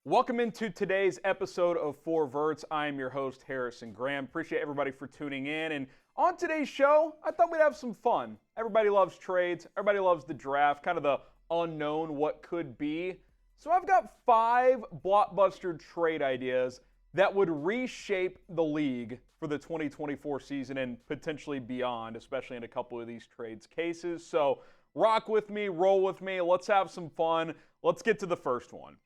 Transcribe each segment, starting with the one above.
Welcome into today's episode of For Verts. I'm your host, Harrison Graham. Appreciate everybody for tuning in. And on today's show, I thought we'd have some fun. Everybody loves trades. Everybody loves the draft, kind of the unknown, what could be. So I've got 5 blockbuster trade ideas that would reshape the league for the 2024 season and potentially beyond, especially in a couple of these trades cases. So rock with me, roll with me. Let's have some fun. Let's get to the first one.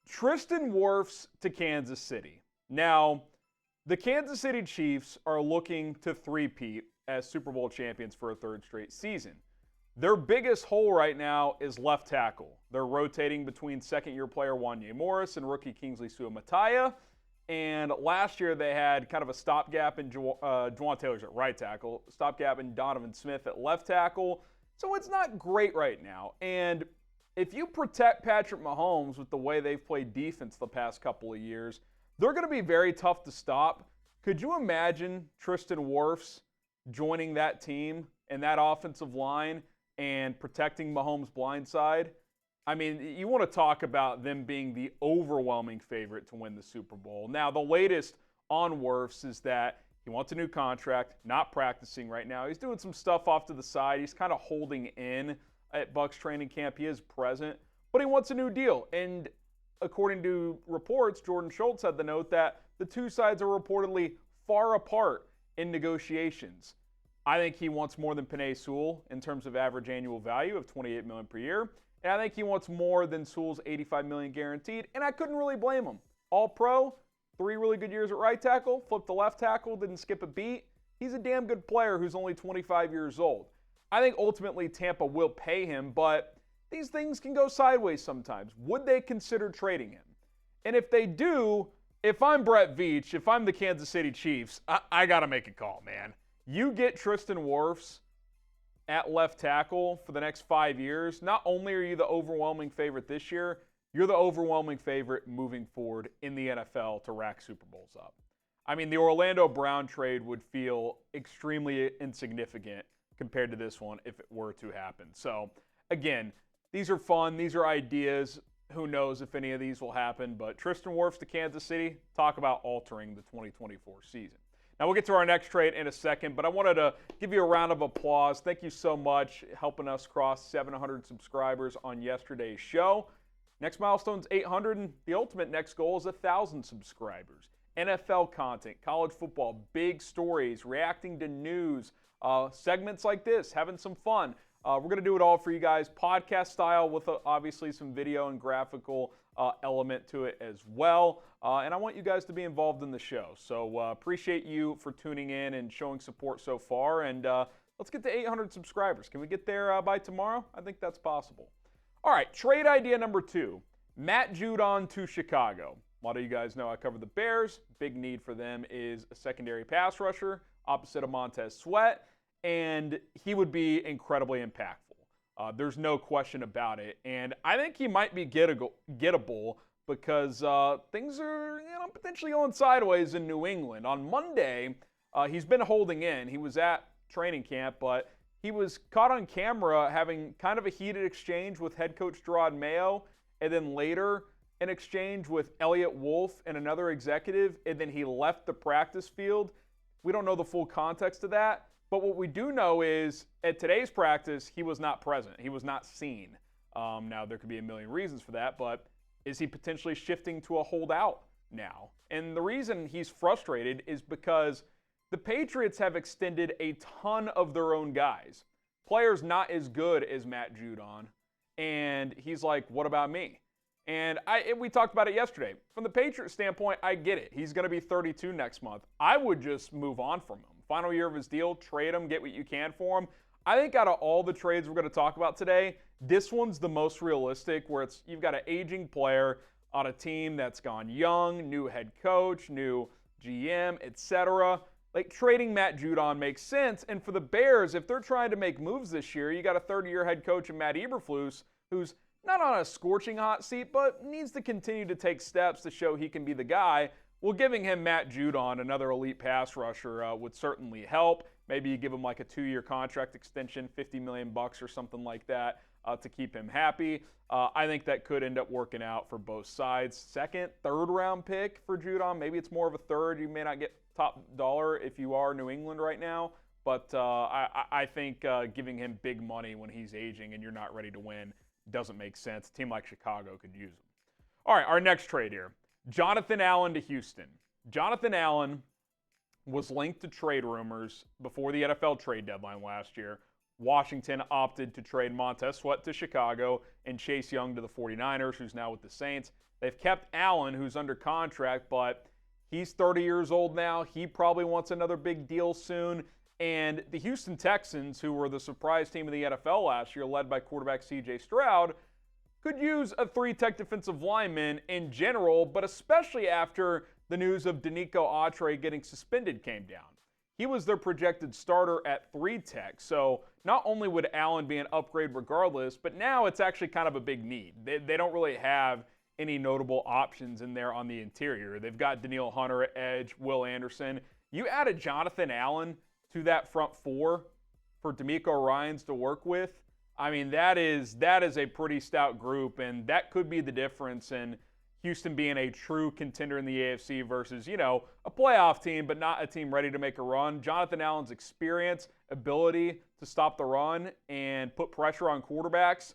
Tristan Wirfs to Kansas City. Now, the Kansas City Chiefs are looking to three-peat as Super Bowl champions for a third straight season. Their biggest hole right now is left tackle. They're rotating between second-year player Wanya Morris and rookie Kingsley Suamataia. And last year they had kind of a stopgap in Juwan Taylor's at right tackle, stopgap in Donovan Smith at left tackle. So it's not great right now. And if you protect Patrick Mahomes with the way they've played defense the past couple of years, they're going to be very tough to stop. Could you imagine Tristan Wirfs joining that team and that offensive line and protecting Mahomes' blind side? I mean, you want to talk about them being the overwhelming favorite to win the Super Bowl. Now, the latest on Wirfs is that he wants a new contract, not practicing right now. He's doing some stuff off to the side. He's kind of holding in at Bucs training camp. He is present, but he wants a new deal. And according to reports, Jordan Schultz had the note that the two sides are reportedly far apart in negotiations. I think he wants more than Penei Sewell in terms of average annual value of $28 million per year. And I think he wants more than Sewell's $85 million guaranteed. And I couldn't really blame him. All pro, 3 really good years at right tackle, flipped to left tackle, didn't skip a beat. He's a damn good player who's only 25 years old. I think ultimately Tampa will pay him, but these things can go sideways sometimes. Would they consider trading him? And if they do, if I'm Brett Veach, if I'm the Kansas City Chiefs, I got to make a call, man. You get Tristan Wirfs at left tackle for the next 5 years. Not only are you the overwhelming favorite this year, you're the overwhelming favorite moving forward in the NFL to rack Super Bowls up. I mean, the Orlando Brown trade would feel extremely insignificant compared to this one if it were to happen. So, again, these are fun. These are ideas. Who knows if any of these will happen. But Tristan Wirfs to Kansas City, talk about altering the 2024 season. Now, we'll get to our next trade in a second, but I wanted to give you a round of applause. Thank you so much helping us cross 700 subscribers on yesterday's show. Next milestone's 800, and the ultimate next goal is 1,000 subscribers. NFL content, college football, big stories, reacting to news, segments like this, having some fun. We're going to do it all for you guys, podcast style with obviously some video and graphical element to it as well. And I want you guys to be involved in the show. So appreciate you for tuning in and showing support so far. And let's get to 800 subscribers. Can we get there by tomorrow? I think that's possible. All right, trade idea number 2, Matt Judon to Chicago. A lot of you guys know I cover the Bears. Big need for them is a secondary pass rusher opposite of Montez Sweat. And he would be incredibly impactful. There's no question about it. And I think he might be gettable because things are potentially going sideways in New England. On Monday, he's been holding in. He was at training camp, but he was caught on camera having kind of a heated exchange with head coach Jerod Mayo, and then later an exchange with Eliot and another executive, and then he left the practice field. We don't know the full context of that. But what we do know is at today's practice, he was not present. He was not seen. Now, there could be a million reasons for that, but is he potentially shifting to a holdout now? And the reason he's frustrated is because the Patriots have extended a ton of their own guys, players not as good as Matt Judon. And he's like, what about me? And we talked about it yesterday. From the Patriots standpoint, I get it. He's going to be 32 next month. I would just move on from him. Final year of his deal, trade him, get what you can for him. I think out of all the trades we're going to talk about today, this one's the most realistic, where you've got an aging player on a team that's gone young, new head coach, new GM, etc. Like, trading Matt Judon makes sense. And for the Bears, if they're trying to make moves this year, you got a third-year head coach in Matt Eberflus, who's not on a scorching hot seat, but needs to continue to take steps to show he can be the guy. Well, giving him Matt Judon, another elite pass rusher, would certainly help. Maybe you give him like a 2-year contract extension, $50 million or something like that to keep him happy. I think that could end up working out for both sides. Second, third round pick for Judon. Maybe it's more of a third. You may not get top dollar if you are New England right now. But I think giving him big money when he's aging and you're not ready to win doesn't make sense. A team like Chicago could use him. All right, our next trade here. Jonathan Allen to Houston. Jonathan Allen was linked to trade rumors before the NFL trade deadline last year. Washington opted to trade Montez Sweat to Chicago and Chase Young to the 49ers, who's now with the Saints. They've kept Allen, who's under contract, but he's 30 years old now. He probably wants another big deal soon. And the Houston Texans, who were the surprise team of the NFL last year, led by quarterback C.J. Stroud, could use a 3-tech defensive lineman in general, but especially after the news of Danico Autry getting suspended came down. He was their projected starter at 3-tech, so not only would Allen be an upgrade regardless, but now it's actually kind of a big need. They don't really have any notable options in there on the interior. They've got Danielle Hunter at edge, Will Anderson. You added Jonathan Allen to that front four for D'Amico Ryans to work with. I mean, that is a pretty stout group, and that could be the difference in Houston being a true contender in the AFC versus, a playoff team, but not a team ready to make a run. Jonathan Allen's experience, ability to stop the run and put pressure on quarterbacks,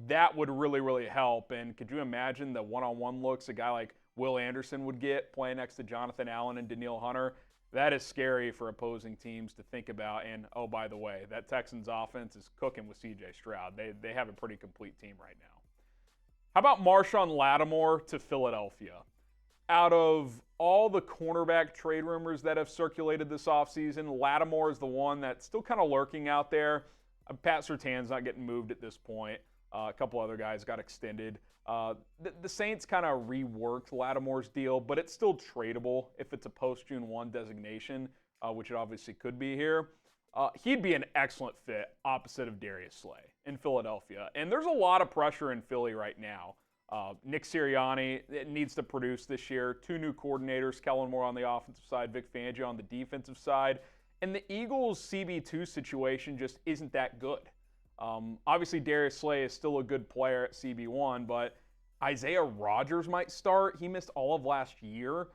that would really, really help. And could you imagine the one-on-one looks a guy like Will Anderson would get playing next to Jonathan Allen and Danielle Hunter? That is scary for opposing teams to think about. And, oh, by the way, that Texans offense is cooking with C.J. Stroud. They have a pretty complete team right now. How about Marshawn Lattimore to Philadelphia? Out of all the cornerback trade rumors that have circulated this offseason, Lattimore is the one that's still kind of lurking out there. Pat Surtain's not getting moved at this point. A couple other guys got extended. The Saints kind of reworked Lattimore's deal, but it's still tradable if it's a post-June 1 designation, which it obviously could be here. He'd be an excellent fit opposite of Darius Slay in Philadelphia. And there's a lot of pressure in Philly right now. Nick Sirianni needs to produce this year. 2 new coordinators, Kellen Moore on the offensive side, Vic Fangio on the defensive side. And the Eagles' CB2 situation just isn't that good. Obviously, Darius Slay is still a good player at CB1, but Isaiah Rodgers might start. He missed all of last year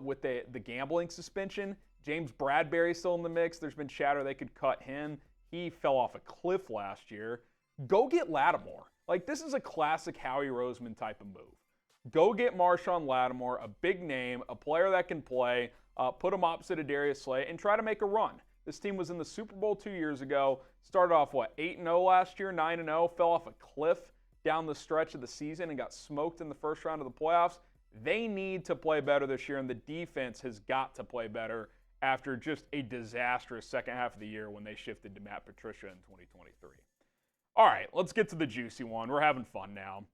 with the gambling suspension. James Bradbury's still in the mix. There's been chatter they could cut him. He fell off a cliff last year. Go get Lattimore. Like, this is a classic Howie Roseman type of move. Go get Marshawn Lattimore, a big name, a player that can play, put him opposite of Darius Slay, and try to make a run. This team was in the Super Bowl 2 years ago, started off, 8-0 last year, 9-0, fell off a cliff down the stretch of the season and got smoked in the first round of the playoffs. They need to play better this year, and the defense has got to play better after just a disastrous second half of the year when they shifted to Matt Patricia in 2023. All right, let's get to the juicy one. We're having fun now.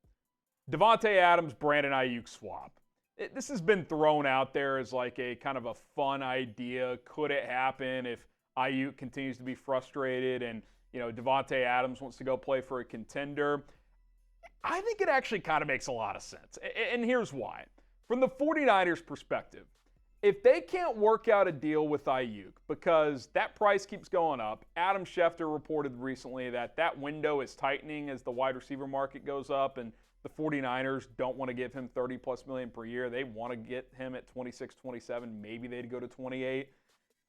Davante Adams, Brandon Aiyuk swap. This has been thrown out there as like a kind of a fun idea. Could it happen if Aiyuk continues to be frustrated and, Davante Adams wants to go play for a contender? I think it actually kind of makes a lot of sense. And here's why. From the 49ers perspective, if they can't work out a deal with Aiyuk because that price keeps going up, Adam Schefter reported recently that window is tightening as the wide receiver market goes up, and the 49ers don't want to give him $30+ million per year. They want to get him at 26, 27. Maybe they'd go to 28.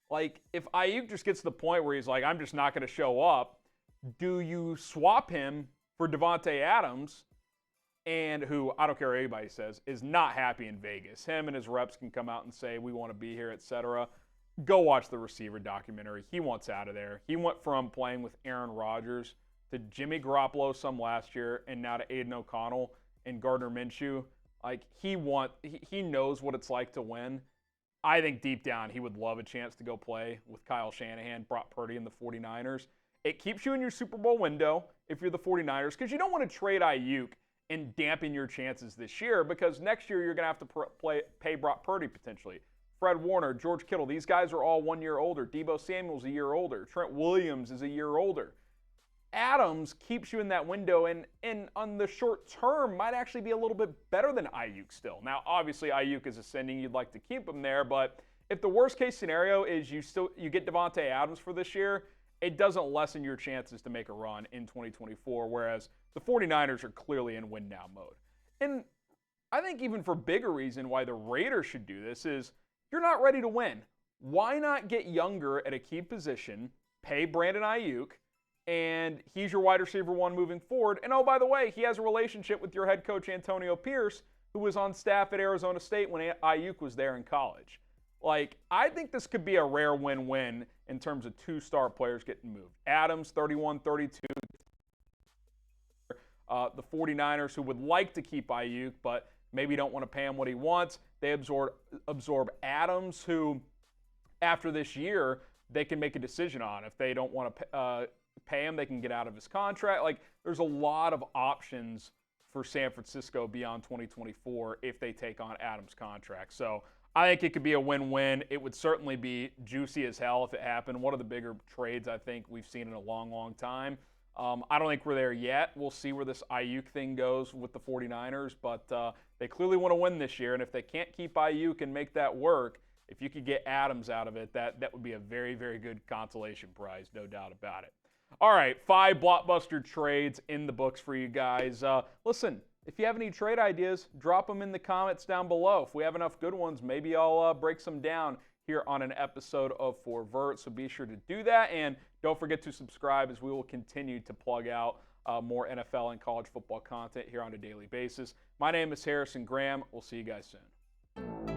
Like, if Aiyuk just gets to the point where he's like, I'm just not going to show up, do you swap him for Davante Adams, and who, I don't care what anybody says, is not happy in Vegas? Him and his reps can come out and say, we want to be here, etc. Go watch the receiver documentary. He wants out of there. He went from playing with Aaron Rodgers to Jimmy Garoppolo some last year, and now to Aiden O'Connell and Gardner Minshew. Like, he knows what it's like to win. I think deep down he would love a chance to go play with Kyle Shanahan, Brock Purdy, and the 49ers. It keeps you in your Super Bowl window if you're the 49ers, because you don't want to trade Aiyuk and dampen your chances this year, because next year you're going to have to pay Brock Purdy potentially. Fred Warner, George Kittle, these guys are all 1 year older. Deebo Samuel's a year older. Trent Williams is a year older. Adams keeps you in that window, and on the short term might actually be a little bit better than Aiyuk still. Now, obviously, Aiyuk is ascending. You'd like to keep him there, but if the worst case scenario is you get Davante Adams for this year, it doesn't lessen your chances to make a run in 2024, whereas the 49ers are clearly in win-now mode. And I think even for bigger reason why the Raiders should do this is you're not ready to win. Why not get younger at a key position, pay Brandon Aiyuk, and he's your wide receiver one moving forward. And oh, by the way, he has a relationship with your head coach Antonio Pierce, who was on staff at Arizona State when Aiyuk was there in college. Like, I think this could be a rare win-win in terms of two star players getting moved. Adams, 31-32. The 49ers, who would like to keep Aiyuk, but maybe don't want to pay him what he wants. They absorb Adams, who, after this year, they can make a decision on. If they don't want to pay him, they can get out of his contract. Like, there's a lot of options for San Francisco beyond 2024 if they take on Adams' contract. So I think it could be a win-win. It would certainly be juicy as hell if it happened. One of the bigger trades I think we've seen in a long, long time. I don't think we're there yet. We'll see where this Aiyuk thing goes with the 49ers, but they clearly want to win this year, and if they can't keep Aiyuk and make that work, if you could get Adams out of it, that would be a very, very good consolation prize, no doubt about it. All right, 5 blockbuster trades in the books for you guys. Listen, if you have any trade ideas, drop them in the comments down below. If we have enough good ones, maybe I'll break some down here on an episode of For Verts, so be sure to do that, and don't forget to subscribe as we will continue to plug out more NFL and college football content here on a daily basis. My name is Harrison Graham. We'll see you guys soon.